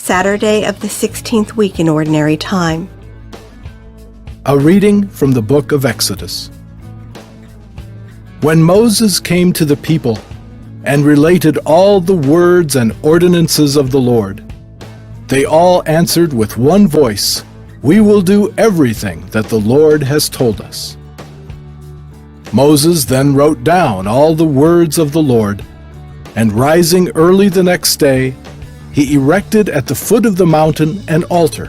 Saturday of the 16th week in Ordinary Time. A reading from the book of Exodus. When Moses came to the people and related all the words and ordinances of the Lord, they all answered with one voice, "We will do everything that the Lord has told us." Moses then wrote down all the words of the Lord, and rising early the next day, he erected at the foot of the mountain an altar,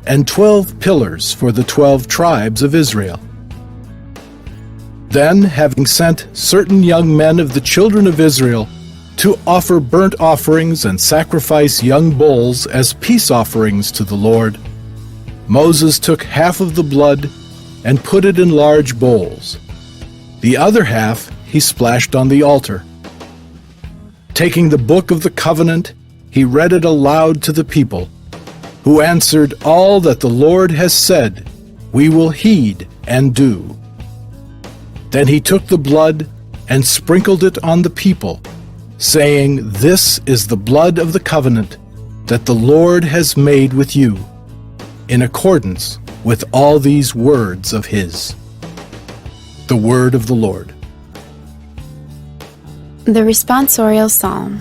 and 12 pillars for the 12 tribes of Israel. Then, having sent certain young men of the children of Israel to offer burnt offerings and sacrifice young bulls as peace offerings to the Lord, Moses took half of the blood and put it in large bowls. The other half he splashed on the altar. Taking the book of the covenant, he read it aloud to the people, who answered, "All that the Lord has said, we will heed and do." Then he took the blood and sprinkled it on the people, saying, "This is the blood of the covenant that the Lord has made with you, in accordance with all these words of his." The word of the Lord. The responsorial psalm.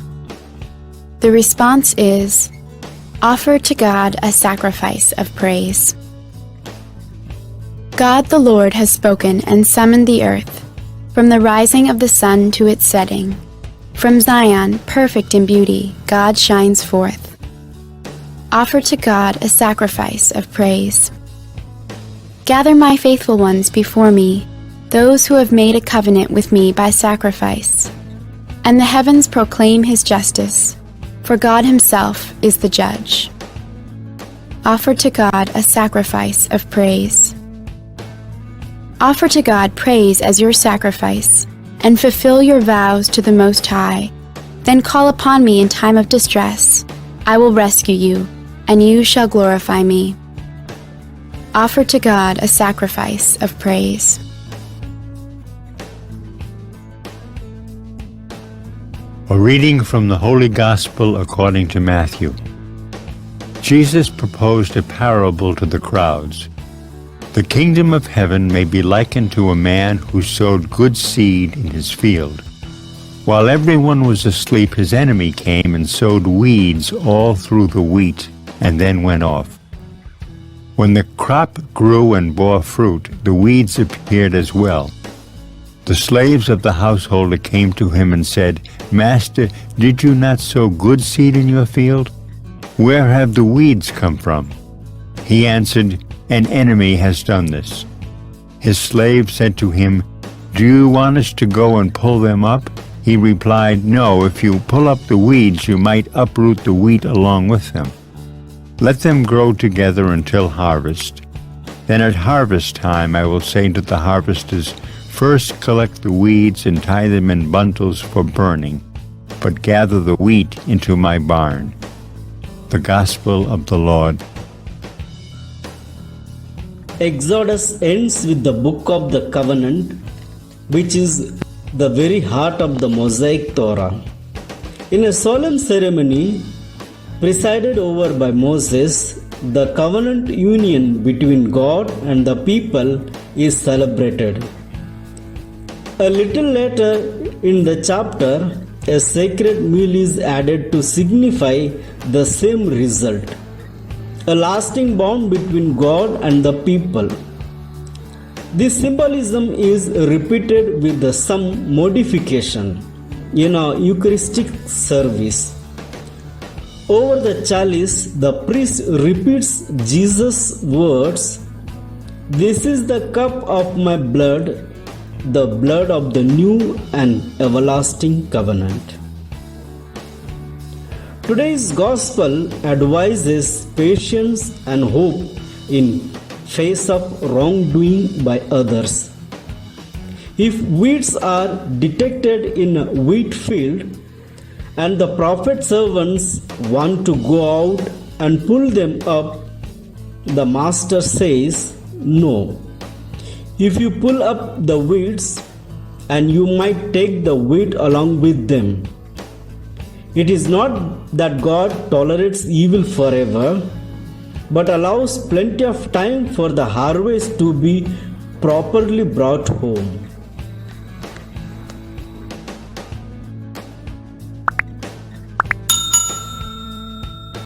The response is, "Offer to God a sacrifice of praise." God the Lord has spoken and summoned the earth, from the rising of the sun to its setting. From Zion, perfect in beauty, God shines forth. Offer to God a sacrifice of praise. Gather my faithful ones before me, those who have made a covenant with me by sacrifice. And the heavens proclaim his justice, for God himself is the judge. Offer to God a sacrifice of praise. Offer to God praise as your sacrifice, and fulfill your vows to the Most High. Then call upon me in time of distress. I will rescue you, and you shall glorify me. Offer to God a sacrifice of praise. A reading from the Holy Gospel according to Matthew. Jesus proposed a parable to the crowds. The kingdom of heaven may be likened to a man who sowed good seed in his field. While everyone was asleep, his enemy came and sowed weeds all through the wheat, and then went off. When the crop grew and bore fruit, the weeds appeared as well. The slaves of the householder came to him and said, "Master, did you not sow good seed in your field? Where have the weeds come from?" He answered, "An enemy has done this." His slave said to him, "Do you want us to go and pull them up?" He replied, "No, if you pull up the weeds, you might uproot the wheat along with them. Let them grow together until harvest. Then at harvest time I will say to the harvesters, first collect the weeds and tie them in bundles for burning, but gather the wheat into my barn." The Gospel of the Lord. Exodus ends with the book of the covenant, which is the very heart of the Mosaic Torah. In a solemn ceremony presided over by Moses, the covenant union between God and the people is celebrated. A little later in the chapter, a sacred meal is added to signify the same result, a lasting bond between God and the people. This symbolism is repeated with some modification in a Eucharistic service. Over the chalice, the priest repeats Jesus' words, "This is the cup of my blood, the blood of the new and everlasting covenant." Today's gospel advises patience and hope in face of wrongdoing by others. If weeds are detected in a wheat field and the prophet servants want to go out and pull them up, the master says, "No. If you pull up the weeds, and you might take the wheat along with them. It is not that God tolerates evil forever, but allows plenty of time for the harvest to be properly brought home.